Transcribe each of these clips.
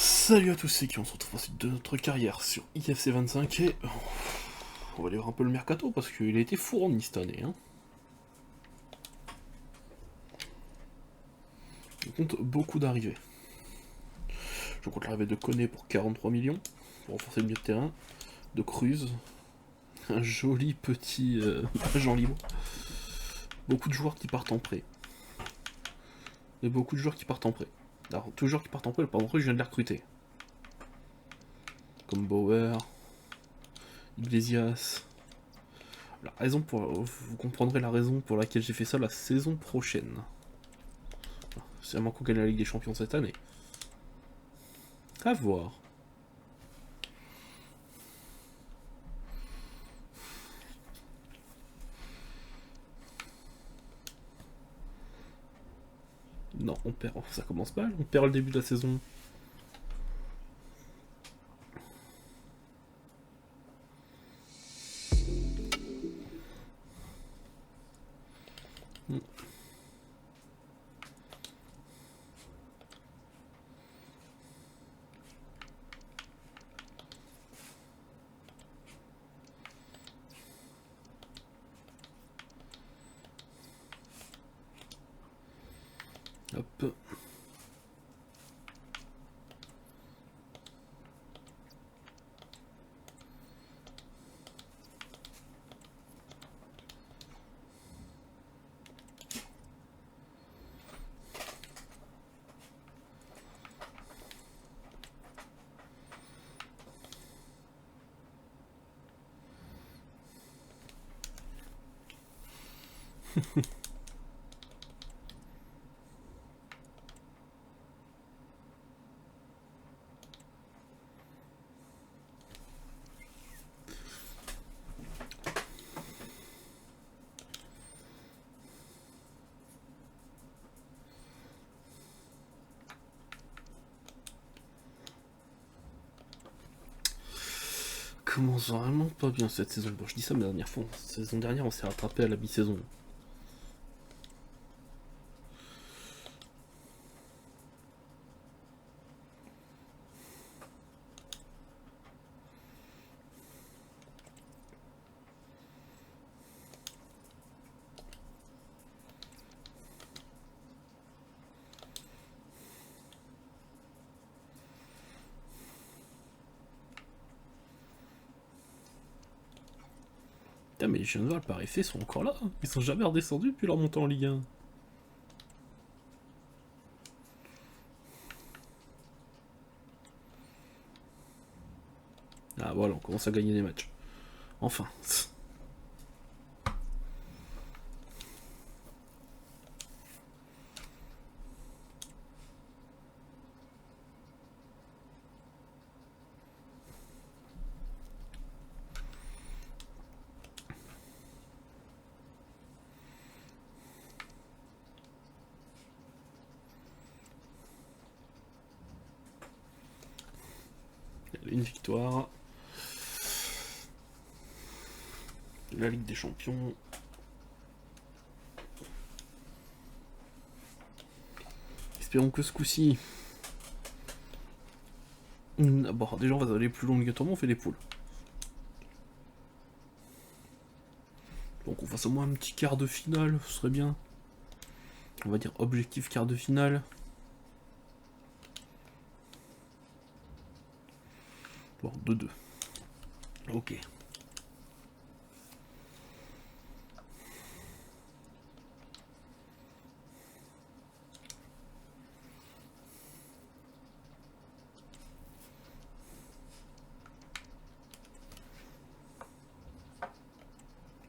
Salut à tous, c'est qui on se retrouve pour la suite de notre carrière sur IFC 25 et on va aller voir un peu le mercato parce qu'il a été fourni cette année. Hein. On compte beaucoup d'arrivées. Je compte l'arrivée de Koné pour 43 millions pour renforcer le milieu de terrain, de Cruz, un joli petit agent libre, beaucoup de joueurs qui partent en prêt. Et beaucoup de joueurs qui partent en prêt. Alors, tous les joueurs qui partent en prêt, par contre, je viens de les recruter. Comme Bauer, Iglesias. La raison pour, vous comprendrez la raison pour laquelle j'ai fait ça la saison prochaine. C'est vraiment qu'on gagne la Ligue des Champions cette année. À voir. Non, on perd. Ça commence mal. On perd le début de la saison. Hop. Commence vraiment pas bien cette saison. Bon, je dis ça, mais la dernière fois, la saison dernière, on s'est rattrapé à la mi-saison. Putain, mais les Genval, par effet, sont encore là. Ils sont jamais redescendus depuis leur montée en Ligue 1. Ah voilà, on commence à gagner des matchs. Enfin. Une victoire. La Ligue des Champions. Espérons que ce coup-ci. Bon, déjà on va aller plus loin obligatoirement, on fait des poules. Donc on fasse au moins un petit quart de finale, ce serait bien. On va dire objectif quart de finale. Bon, 2-2. Ok.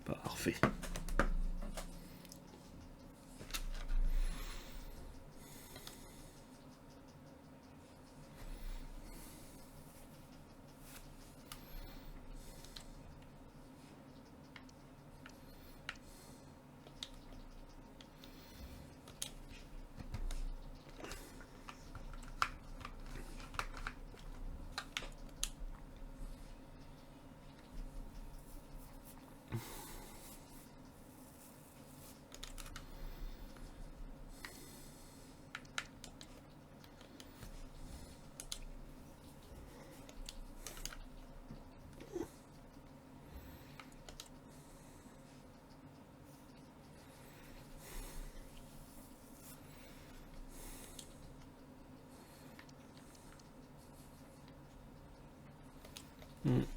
Parfait.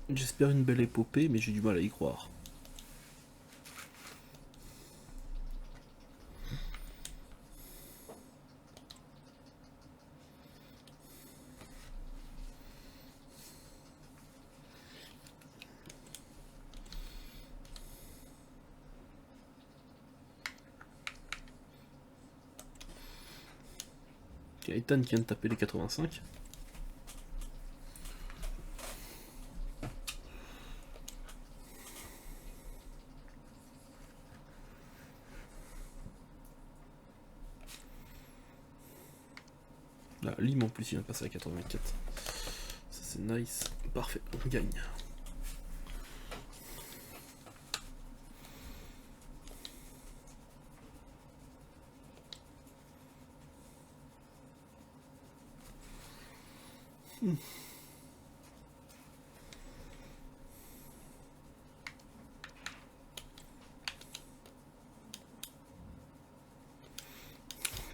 J'espère une belle épopée, mais j'ai du mal à y croire. Il y a Ethan qui vient de taper les 85. Ah, Lim en plus il vient de passer à 84. Ça c'est nice. Parfait, on gagne.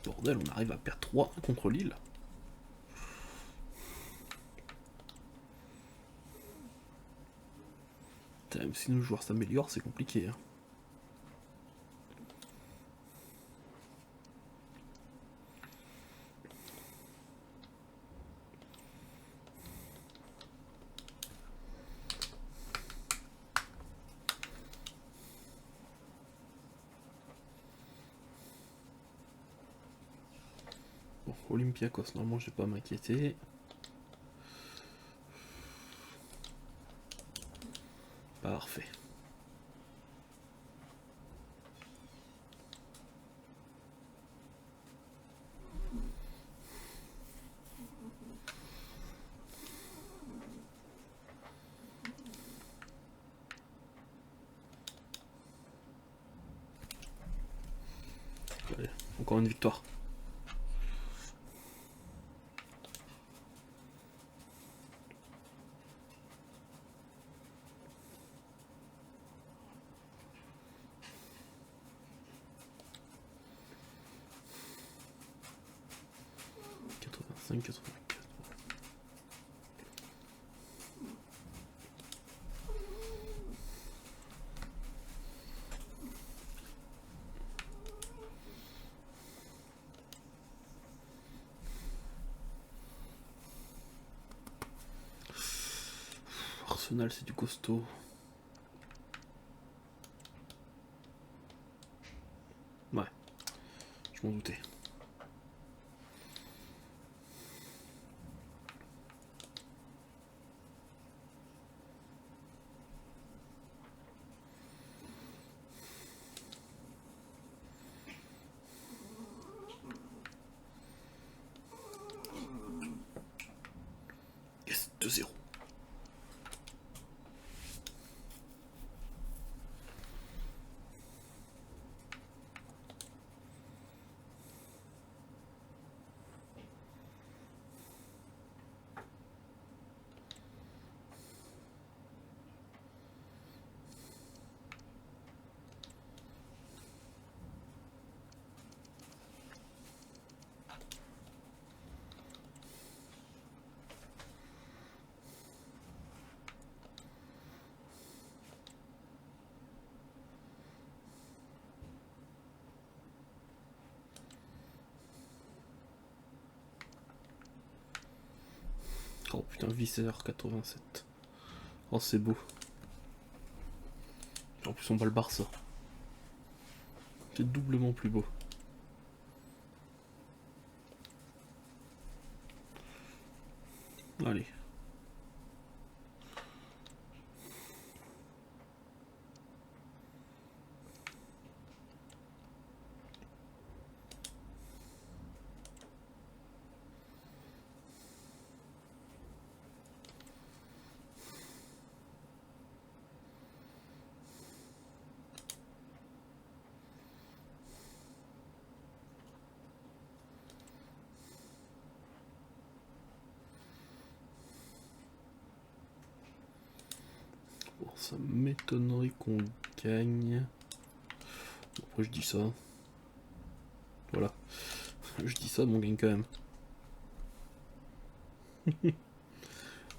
Bordel, on arrive à perdre 3 contre Lille. Même si nos joueurs s'améliorent, c'est compliqué. Hein. Bon, Olympiakos, normalement je vais pas m'inquiéter. Parfait. Allez, encore une victoire. Arsenal, c'est du costaud. Ouais, je m'en doutais. Yes, 2-0. Oh putain, Visser 87. Oh, c'est beau. En plus, on bat le Barça. C'est doublement plus beau. Allez. Bon, ça m'étonnerait qu'on gagne. Bon, après, je dis ça. Voilà. Je dis ça, mais on gagne quand même.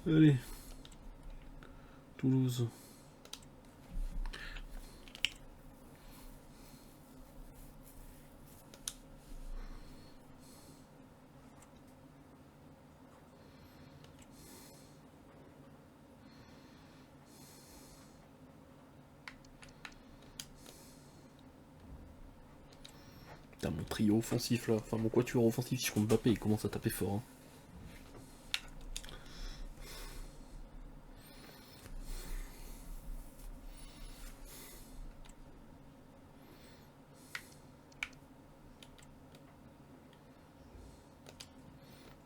Allez. Toulouse. Putain, mon trio offensif là, enfin mon quatuor offensif si je compte Mbappé, il commence à taper fort. Hein.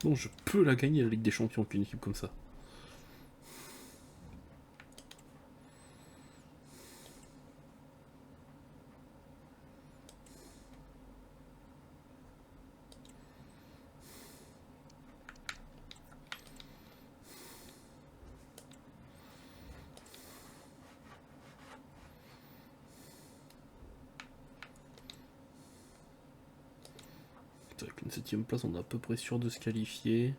Bon, je peux la gagner la Ligue des Champions qu'une équipe comme ça. Avec une 7ème place, on est à peu près sûr de se qualifier.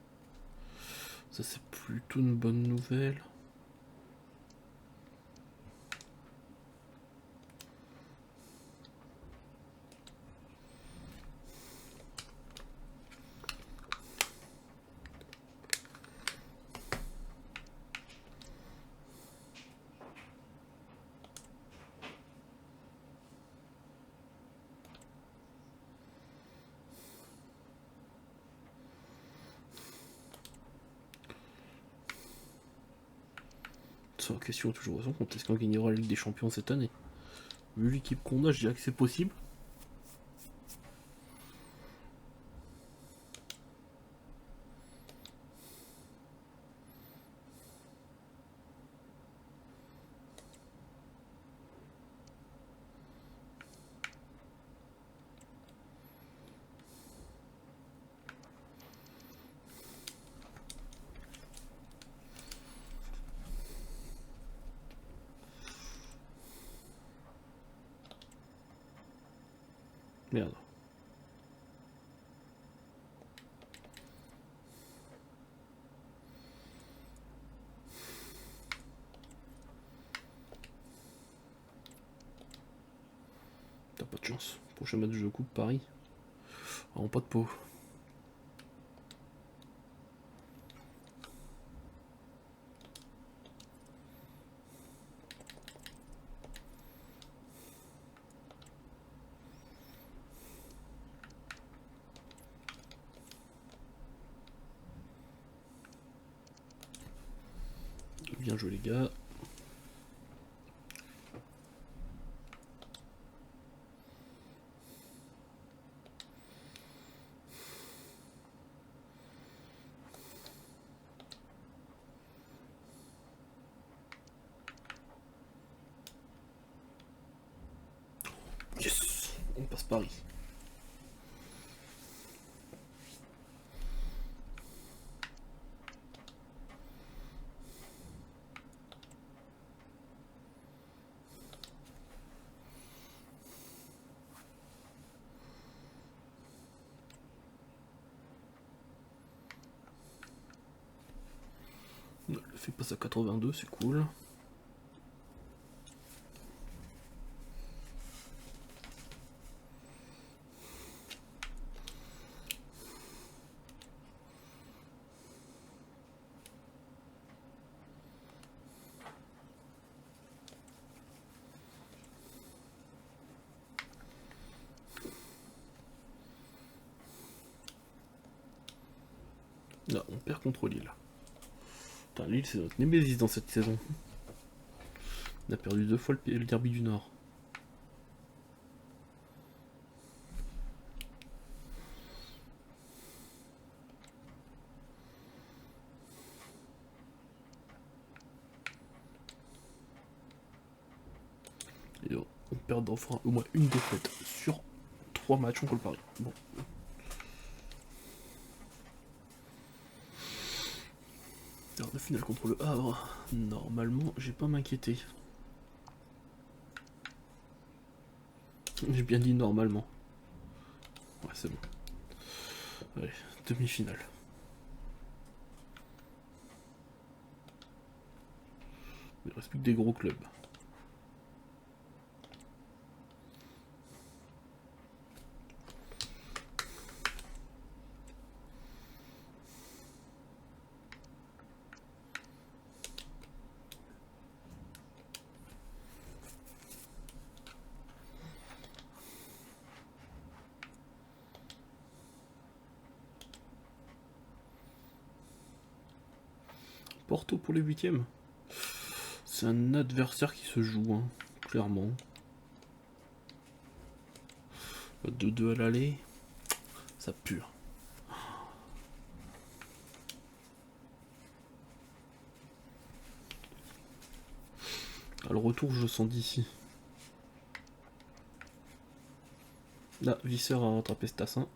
Ça, c'est plutôt une bonne nouvelle. Sans question, toujours raison, est-ce qu'on gagnera la Ligue des Champions cette année? Vu l'équipe qu'on a, je dirais que c'est possible. Merde. T'as pas de chance. Prochain match de coupe, Paris. En pas de peau. Bien joué les gars. Yes, on passe Paris. Le fait passe à 82, c'est cool. Là, on perd contre Lille. Putain, Lille, c'est notre némésis dans cette saison. On a perdu 2 fois le derby du Nord. Et on perd enfin au moins une défaite sur 3 matchs contre le Paris. Bon. Alors, de finale contre le Havre, normalement, j'ai pas m'inquiéter. J'ai bien dit normalement. Ouais, c'est bon. Allez, demi-finale. Mais Il reste plus que des gros clubs. Porto pour les huitièmes. C'est un adversaire qui se joue, hein, clairement. 2-2 à l'aller. Ça pue. Le retour, je le sens d'ici. Là, Visser a rattrapé ce tassin.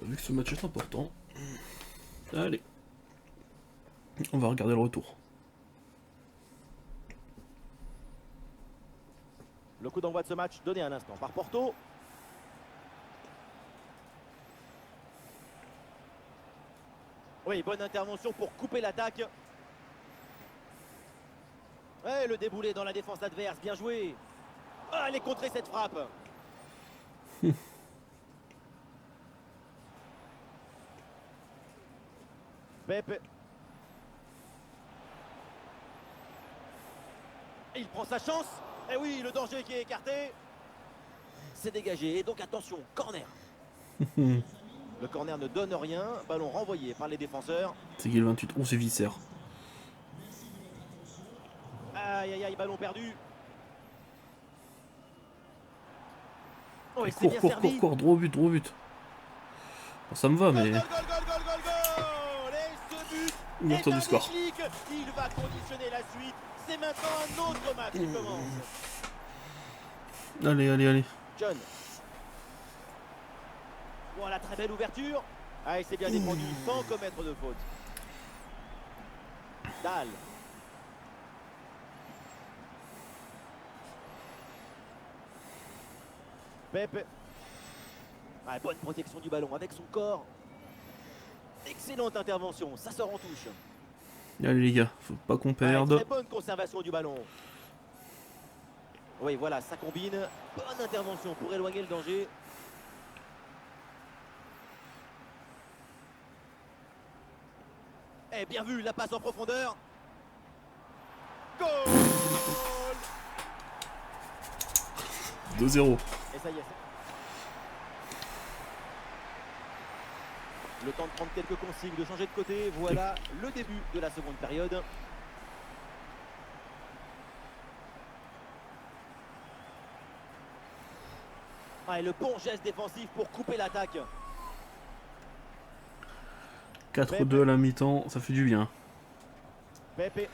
Vu que ce match est important, allez, on va regarder le retour. Le coup d'envoi de ce match donné un instant par Porto. Oui, bonne intervention pour couper l'attaque. Ouais, le déboulé dans la défense adverse, bien joué. Ah, elle est contrée cette frappe. Pepe. Il prend sa chance. Et oui, le danger qui est écarté. C'est dégagé. Et donc attention, corner. Le corner ne donne rien. Ballon renvoyé par les défenseurs. C'est qui le 28? Oh, c'est Visser. Aïe, aïe, aïe, ballon perdu. Oh, et c'est Cours, bien cours, servi. cours, droit au but, droit au but. Bon, ça me va, mais... Goal, goal, goal, goal, goal, goal. Et ce but Ouverture est un du score. déclic. Il va conditionner la suite. C'est maintenant un autre match qui commence. Allez, allez, allez. John. Voilà, très belle ouverture. Ah, il s'est bien défendu sans commettre de faute. Dahl. Pepe. Ah, bonne protection du ballon avec son corps. Excellente intervention, ça sort en touche. Allez les gars, faut pas qu'on Ah, perde. très bonne conservation du ballon. Oui, voilà, ça combine. Bonne intervention pour éloigner le danger. Et bien vu, la passe en profondeur. Goal. 2-0. Et ça y est. Le temps de prendre quelques consignes, de changer de côté. Voilà le début de la seconde période. Ah, et le bon geste défensif pour couper l'attaque. 4-2 à la mi-temps, ça fait du bien. Pepe.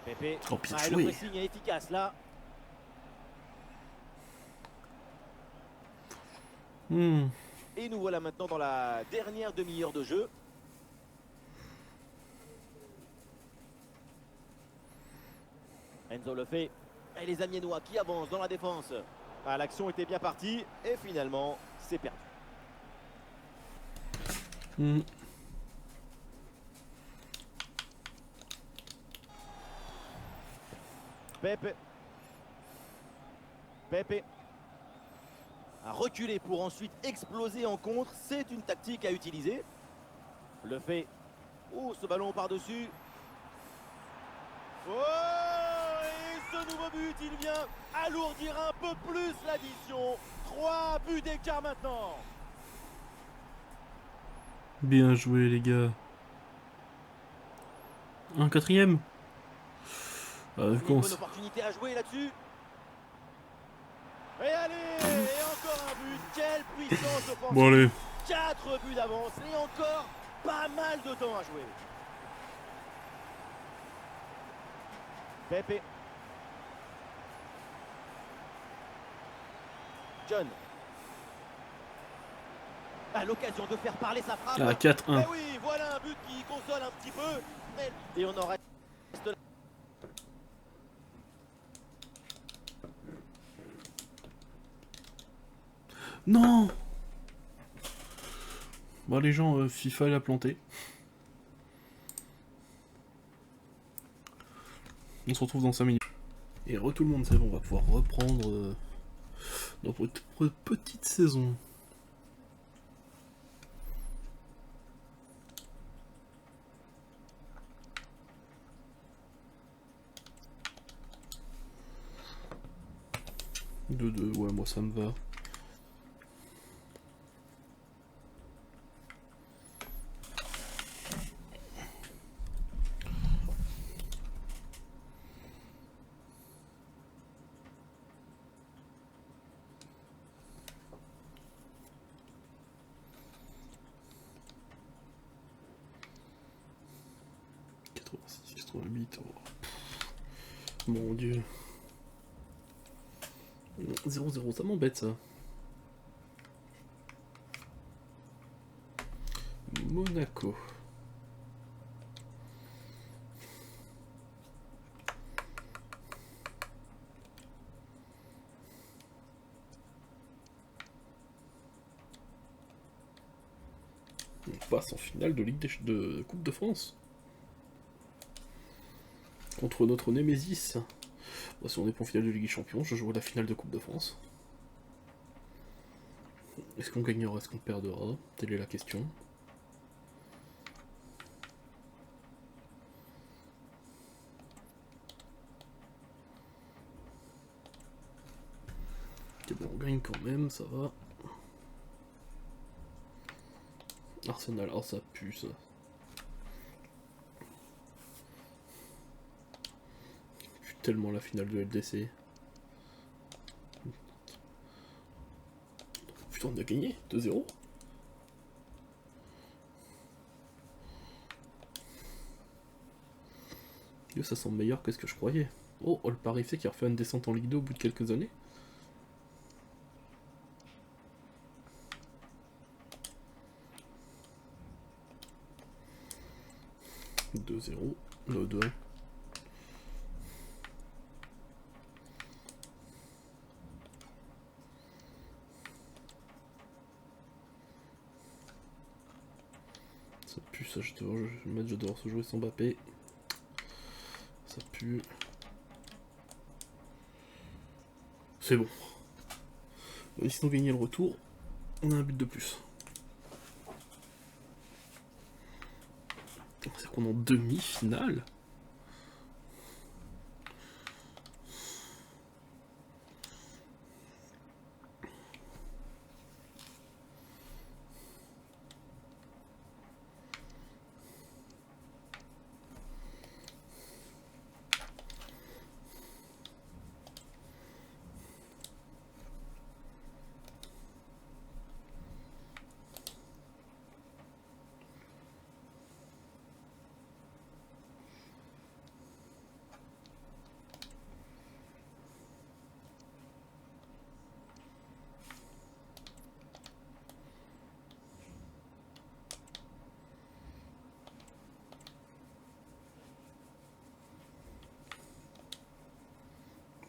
Pepe. Oh, bien Ah, et joué. le pressing est efficace là. Et nous voilà maintenant dans la dernière demi-heure de jeu. Enzo le fait. Et les Amiénois qui avancent dans la défense. Ah, l'action était bien partie et finalement c'est perdu. Pepe. Pepe. A reculer pour ensuite exploser en contre. C'est une tactique à utiliser. Le fait. Oh, ce ballon par-dessus. Oh, et ce nouveau but, il vient alourdir un peu plus l'addition. 3 buts d'écart maintenant. Bien joué les gars. Un quatrième. Une bonne opportunité à jouer là-dessus. Et allez, et encore un but. Quelle puissance offensive. Bon allez. 4 buts d'avance et encore pas mal de temps à jouer. Pepe. John. À l'occasion de faire parler sa frappe. Ah, 4-1. Eh oui, voilà un but qui console un petit peu. Et on en reste là. Non. Bon, les gens, FIFA l'a planté. On se retrouve dans 5 minutes. Et tout le monde sait, on va pouvoir reprendre notre petite saison. Deux, ouais, moi ça me va. Mon dieu. 0-0, ça m'embête ça. Monaco. On passe en finale de de Coupe de France. Contre notre Némésis. Bon, si on est pour finale de Ligue des Champions, je jouerai la finale de Coupe de France. Est-ce qu'on gagnera, est-ce qu'on perdra? Telle est la question. Ok, bon, on gagne quand même, ça va. Arsenal, oh ça pue ça. Pue tellement la finale de LDC. Putain, on a gagné 2-0. Yo, ça semble meilleur que ce que je croyais. Oh, le Paris FC qui a refait une descente en Ligue 2 au bout de quelques années. « 2-0, 2-2. Ça pue ça, le match de devoir se jouer sans Mbappé. Ça pue. C'est bon. Et si on gagnait le retour, on a un but de plus. C'est qu'on est en demi-finale.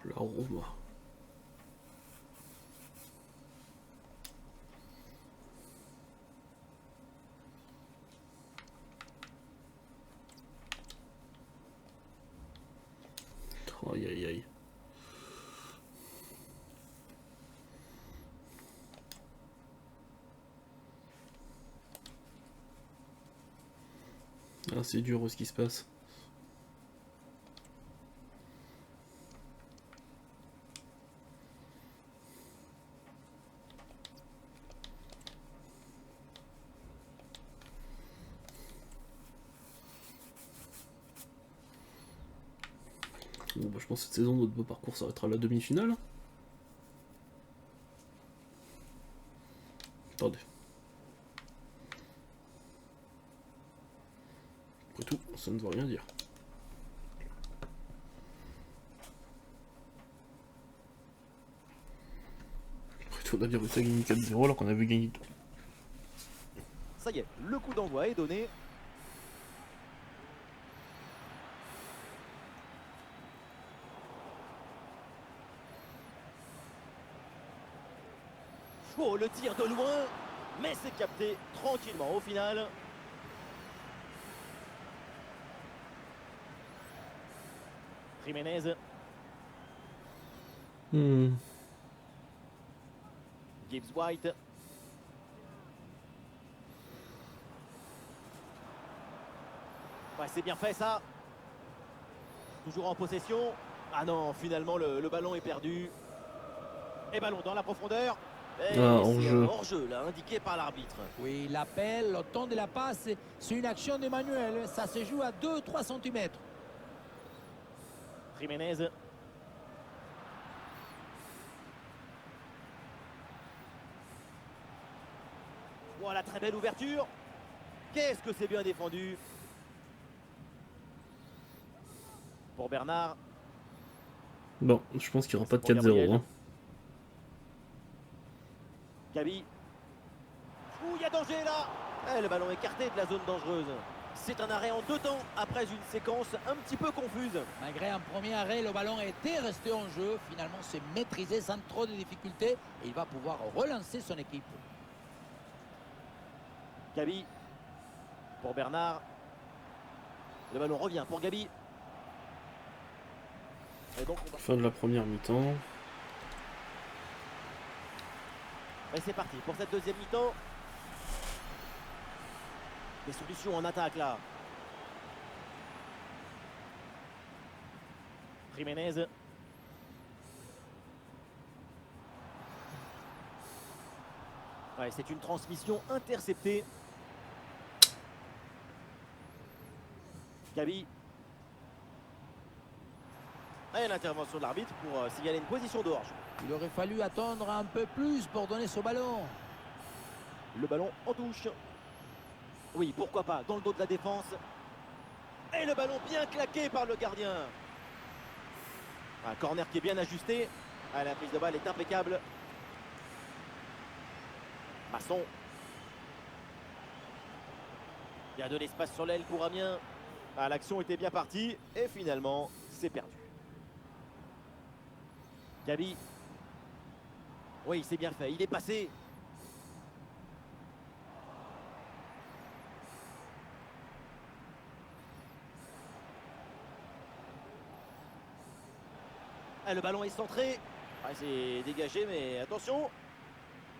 La Roma. Aïe aïe aïe. Ah, c'est dur ce qui se passe. Bon, bah, je pense que cette saison, notre beau parcours s'arrêtera à la demi-finale. Attendez. Après tout, ça ne veut rien dire. Après tout, on a bien réussi à gagner 4-0 alors qu'on avait gagné Ça y est, le coup d'envoi est donné. Oh, le tir de loin, mais c'est capté tranquillement au final. Jiménez, Hmm. Gibbs White. Ouais, c'est bien fait ça. Toujours en possession. Ah non, finalement le ballon est perdu. Et ballon dans la profondeur. Et Ah, c'est un hors-jeu. hors-jeu là, indiqué par l'arbitre. Oui, l'appel, le temps de la passe, c'est une action de Manuel. Ça se joue à 2-3 cm. Jiménez. Voilà, très belle ouverture. Qu'est-ce que c'est bien défendu. Pour Bernard. Bon, je pense qu'il n'y aura pas de Pour Gabriel. 4-0. Hein. Gabi. Ouh, il y a danger là. Eh, le ballon écarté de la zone dangereuse. C'est un arrêt en 2 temps après une séquence un petit peu confuse. Malgré un premier arrêt, le ballon était resté en jeu. Finalement, c'est maîtrisé sans trop de difficultés. Et il va pouvoir relancer son équipe. Gabi. Pour Bernard. Le ballon revient pour Gabi. Et donc, Fin de la première mi-temps. et c'est parti pour cette deuxième mi-temps. Des solutions en attaque là. Jiménez. Ouais, c'est une transmission interceptée. Gabi. Et l'intervention de l'arbitre pour signaler une position de hors-jeu. Il aurait fallu attendre un peu plus pour donner ce ballon. Le ballon en touche. Oui, pourquoi pas, dans le dos de la défense. Et le ballon bien claqué par le gardien. Un corner qui est bien ajusté. Ah, la prise de balle est impeccable. Masson. Il y a de l'espace sur l'aile pour Amiens. Ah, l'action était bien partie et finalement, c'est perdu. Gabi. Oui, c'est bien fait. Il est passé. Ah, le ballon est centré. Ah, c'est dégagé, mais attention.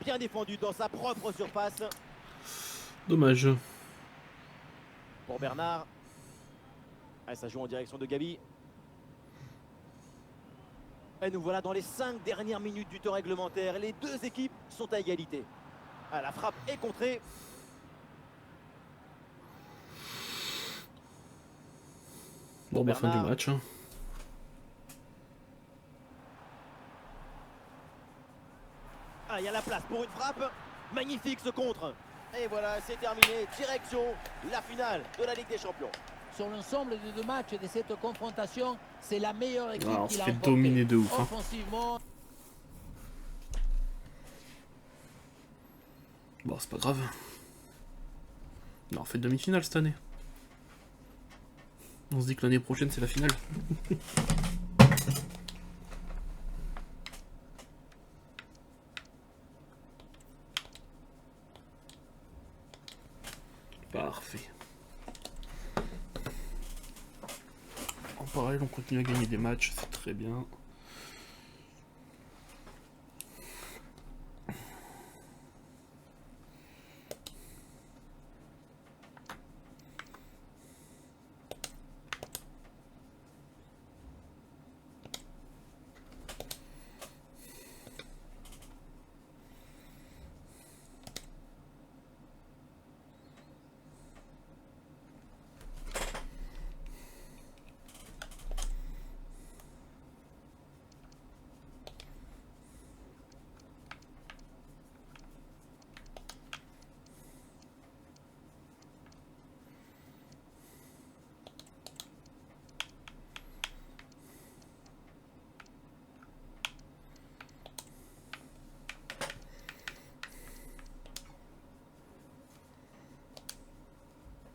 Bien défendu dans sa propre surface. Dommage. Pour Bernard. Ah, ça joue en direction de Gabi. Et nous voilà dans les 5 dernières minutes du temps réglementaire. Les deux équipes sont à égalité. Ah, la frappe est contrée. Bon, bah, fin du Bernard. match. Hein. Ah, il y a la place pour une frappe. Magnifique ce contre. Et voilà, c'est terminé. Direction la finale de la Ligue des Champions. Sur l'ensemble des 2 matchs et de cette confrontation, c'est la meilleure équipe Ah, on qui se l'a fait emporté. dominer de ouf. Hein. Offensivement. Bon, c'est pas grave. Non, on fait demi-finale cette année. On se dit que l'année prochaine c'est la finale. Parfait. En parallèle, on continue à gagner des matchs, c'est très bien.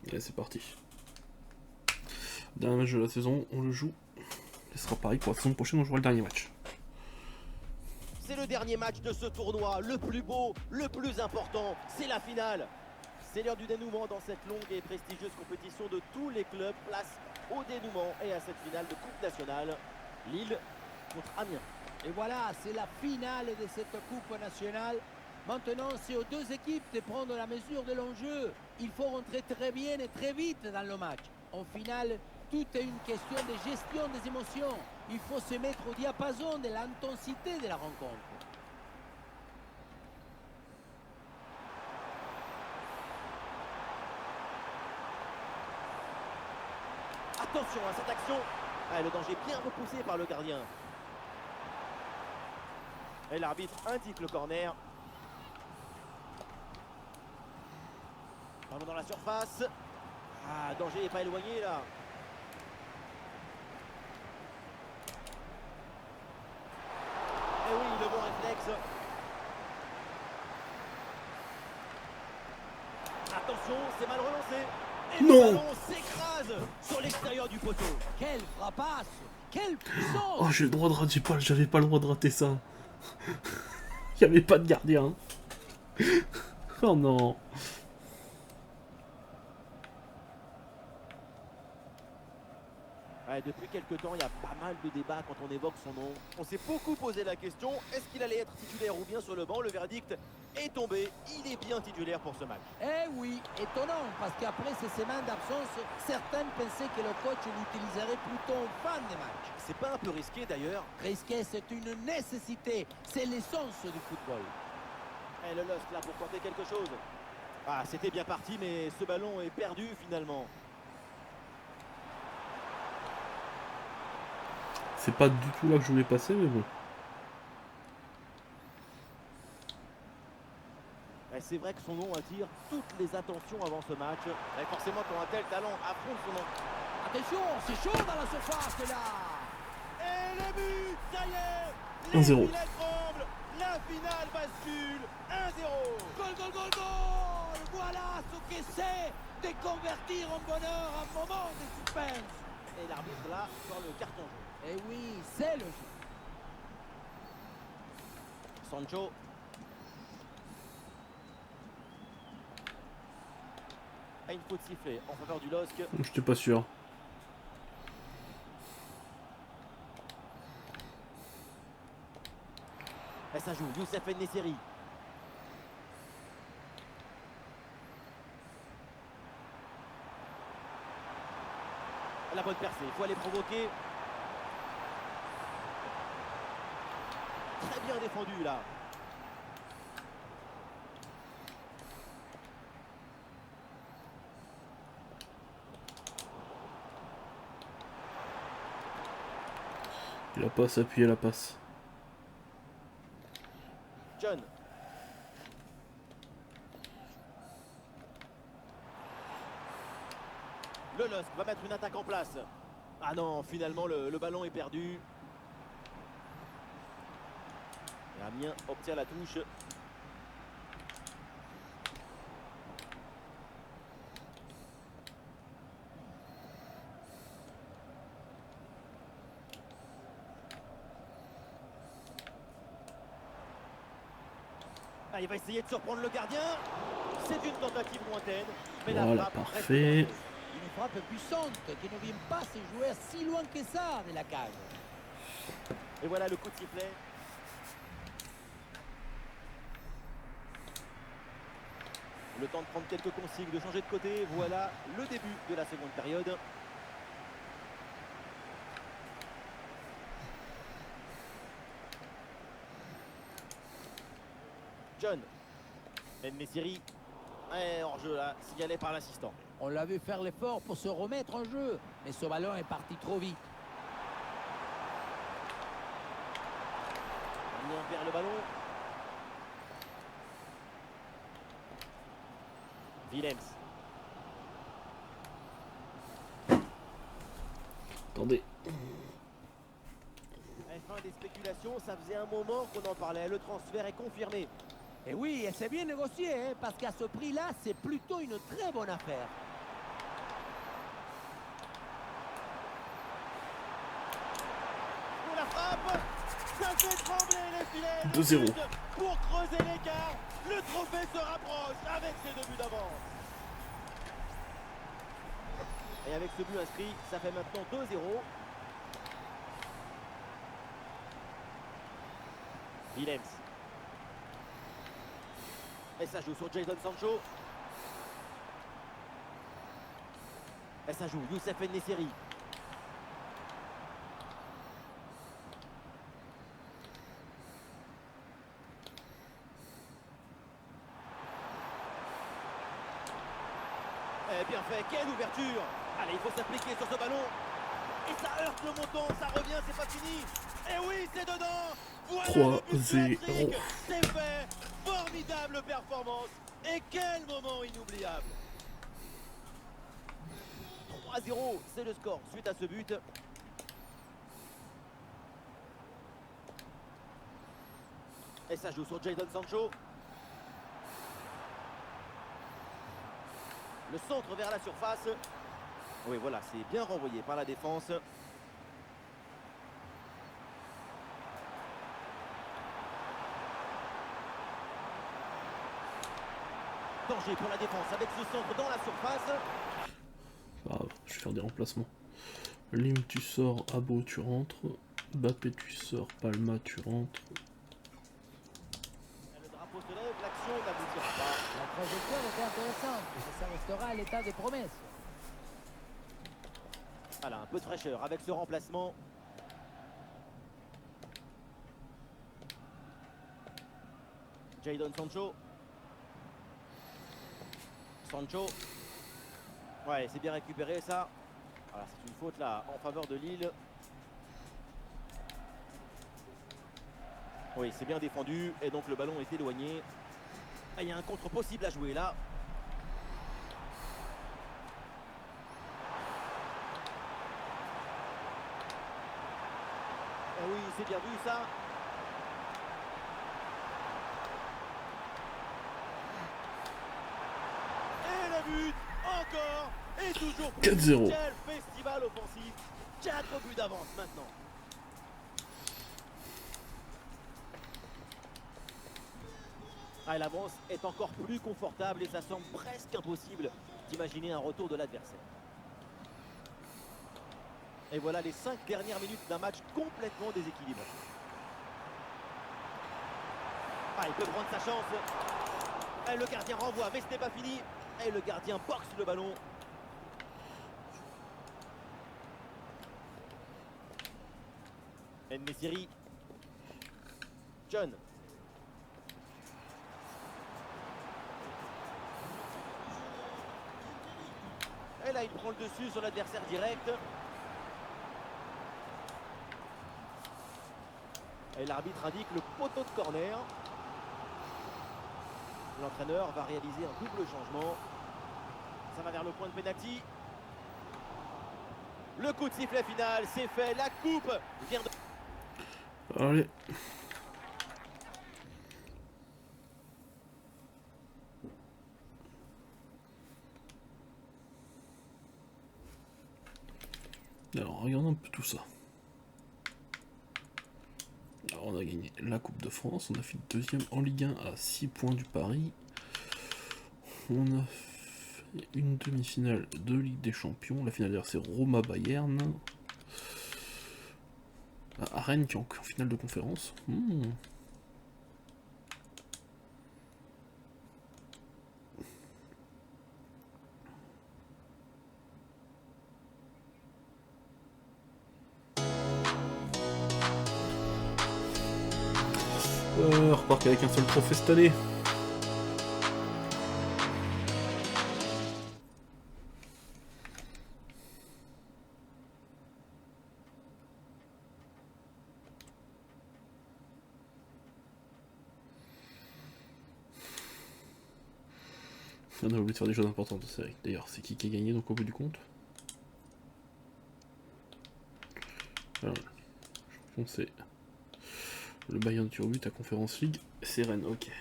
Allez, c'est parti. Dernier match de la saison, on le joue. Ce sera pareil pour la saison prochaine, on jouera le dernier match. C'est le dernier match de ce tournoi, le plus beau, le plus important, c'est la finale. C'est l'heure du dénouement dans cette longue et prestigieuse compétition de tous les clubs. Place au dénouement et à cette finale de Coupe nationale. Lille contre Amiens. Et voilà, c'est la finale de cette Coupe nationale. Maintenant, c'est aux deux équipes de prendre la mesure de l'enjeu. Il faut rentrer très bien et très vite dans le match. En finale, tout est une question de gestion des émotions. Il faut se mettre au diapason de l'intensité de la rencontre. Attention à cette action. Ah, le danger bien repoussé par le gardien. Et l'arbitre indique le corner. Ballon dans la surface. Ah, danger n'est pas éloigné là. Et oui, le bon réflexe. Attention, c'est mal relancé. Et Non. le ballon s'écrase sur l'extérieur du poteau. Quelle frappasse! Quelle puissance! Oh, j'ai le droit de rater, j'avais pas le droit de rater ça. Il y avait pas de gardien. Oh non. Ouais, depuis quelques temps, il y a pas mal de débats quand on évoque son nom. On s'est beaucoup posé la question, est-ce qu'il allait être titulaire ou bien sur le banc? Le verdict est tombé, il est bien titulaire pour ce match. Eh oui, étonnant, parce qu'après ces semaines d'absence, certains pensaient que le coach l'utiliserait plutôt en fin de match. C'est pas un peu risqué d'ailleurs? Risquer, c'est une nécessité, c'est l'essence du football. Et le Lusk là pour tenter quelque chose. Ah, c'était bien parti, mais ce ballon est perdu finalement. C'est pas du tout là que je voulais passer, mais bon. C'est vrai que son nom attire toutes les attentions avant ce match. Et forcément, quand un tel talent affronte son nom. Attention, c'est chaud dans la surface là. Et le but, ça y est, 1-0. les filets tremblent, la finale bascule, 1-0. Gol, gol, gol, gol. Voilà ce que c'est de convertir en bonheur un moment de suspense. Et l'arbitre là sort le carton jaune. Eh oui, c'est le jeu. Sancho. Et une faute sifflée en faveur du LOSC. J'étais pas sûr. Et ça joue, Youssef En-Nesyri. La bonne percée, il faut aller provoquer. Très bien défendu là. Il a pas s'appuyer la passe. John. Le LOSC va mettre une attaque en place. Ah non, finalement le ballon est perdu. Et Amiens obtient la touche. Ah, il va essayer de surprendre le gardien. C'est une tentative lointaine. Mais la Voilà, frappe reste parfait. dangereuse. Une frappe puissante qui ne vient pas se jouer si loin que ça de la cage. Et voilà le coup de sifflet. Le temps de prendre quelques consignes, de changer de côté. Voilà le début de la seconde période. John. En-Nesyri. Hors-jeu là, signalé par l'assistant. On l'a vu faire l'effort pour se remettre en jeu, mais ce ballon est parti trop vite. Amiens perd le ballon. Willems. Attendez. Fin des spéculations, ça faisait un moment qu'on en parlait. Le transfert est confirmé. Et oui, et c'est bien négocié, hein, parce qu'à ce prix-là, c'est plutôt une très bonne affaire. trembler les filets. 2-0. Pour creuser l'écart, le trophée se rapproche avec ses 2 buts d'avance. Et avec ce but inscrit, ça fait maintenant 2-0. Willems. Et ça joue sur Jadon Sancho. Et ça joue Youssef En-Nesyri. Et bien fait, quelle ouverture! Allez, il faut s'appliquer sur ce ballon. Et ça heurte le montant, ça revient, c'est pas fini. Et oui, c'est dedans. Voilà le but 3-0. hat-trick. C'est fait. Formidable performance. Et quel moment inoubliable. 3-0, c'est le score suite à ce but. Et ça joue sur Jadon Sancho. Le centre vers la surface. Oui, voilà, c'est bien renvoyé par la défense. Danger pour la défense avec ce centre dans la surface. Ah, je vais faire des remplacements. Lim, tu sors, Abo, tu rentres. Mbappé, tu sors, Palma, tu rentres. Le drapeau se lève, l'action n'aboutira pas. La trajectoire était intéressante, et ça restera à l'état de promesse. Voilà, un peu de fraîcheur avec ce remplacement. Jadon Sancho. Sancho. Ouais, c'est bien récupéré ça. Voilà, c'est une faute là en faveur de Lille. Oui, c'est bien défendu et donc le ballon est éloigné. Ah, il y a un contre possible à jouer là. Ah oui, c'est bien vu ça. Et le but, encore et toujours plus. 4-0. Quel festival offensif. 4 buts d'avance maintenant. Ah, l'avance est encore plus confortable et ça semble presque impossible d'imaginer un retour de l'adversaire. Et voilà les 5 dernières minutes d'un match complètement déséquilibré. Ah, il peut prendre sa chance. Et le gardien renvoie, mais ce n'est pas fini. Et le gardien boxe le ballon. En-Nesyri. John. Et là, il prend le dessus sur l'adversaire direct. Et l'arbitre indique le poteau de corner. L'entraîneur va réaliser un double changement. Ça va vers le point de pénalty. Le coup de sifflet final, c'est fait. La coupe vient de... Allez. Alors, regardons un peu tout ça. Alors, on a gagné la Coupe de France, on a fait deuxième en Ligue 1 à 6 points du Paris. On a fait une demi-finale de Ligue des Champions. La finale d'ailleurs c'est Roma-Bayern. À Rennes qui est en finale de conférence. Repartir avec un seul trophée cette année. On a oublié de faire des choses importantes, c'est vrai. D'ailleurs, c'est qui a gagné donc au bout du compte? Alors, je pense que c'est le Bayern qui rebute à Conference League, c'est Rennes, ok.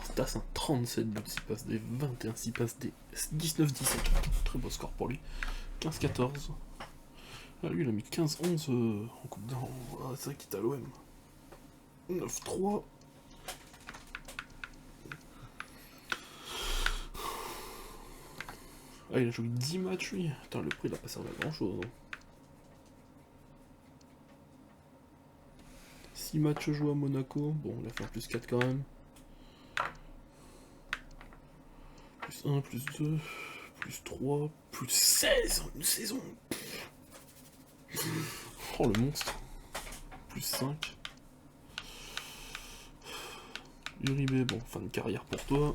Alors Stas, un 37 buts, 6 passes D, 21, 6 passes D, 19-17. Très beau score pour lui. 15-14. Ah, lui, il a mis 15-11 en Coupe d'Or. Ah, c'est vrai qu'il est à l'OM. 9-3. Ah, il a joué 10 matchs, lui. Putain, le prix, il a pas servi à grand chose. 6 matchs joués à Monaco. Bon, il a fait un plus 4 quand même. Plus 1, plus 2, plus 3, plus 16 en une saison. Oh, le monstre. Plus 5. Uribe, bon, fin de carrière pour toi.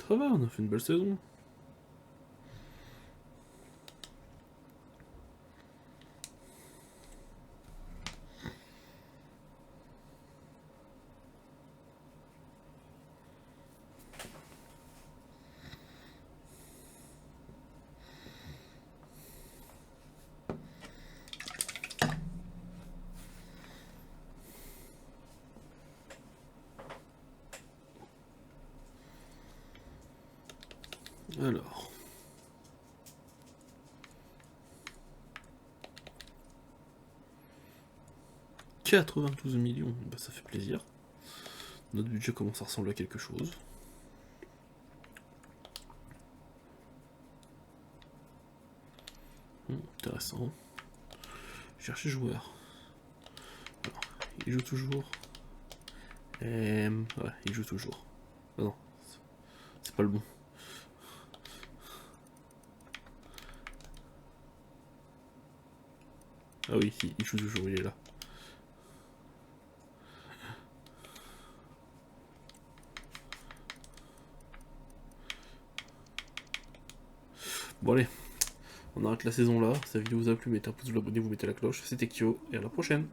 Ça va, on a fait une belle saison. Alors. « 92 millions, bah ça fait plaisir. Notre budget commence à ressembler à quelque chose. Intéressant. Chercher joueur. Alors, il joue toujours. Ouais, il joue toujours. Ah non, c'est pas le bon. Ah oui, si, il joue toujours, il est là. Bon allez, on arrête la saison là. Si la vidéo vous a plu, mettez un pouce bleu, abonnez-vous, mettez la cloche. C'était Kyo, et à la prochaine.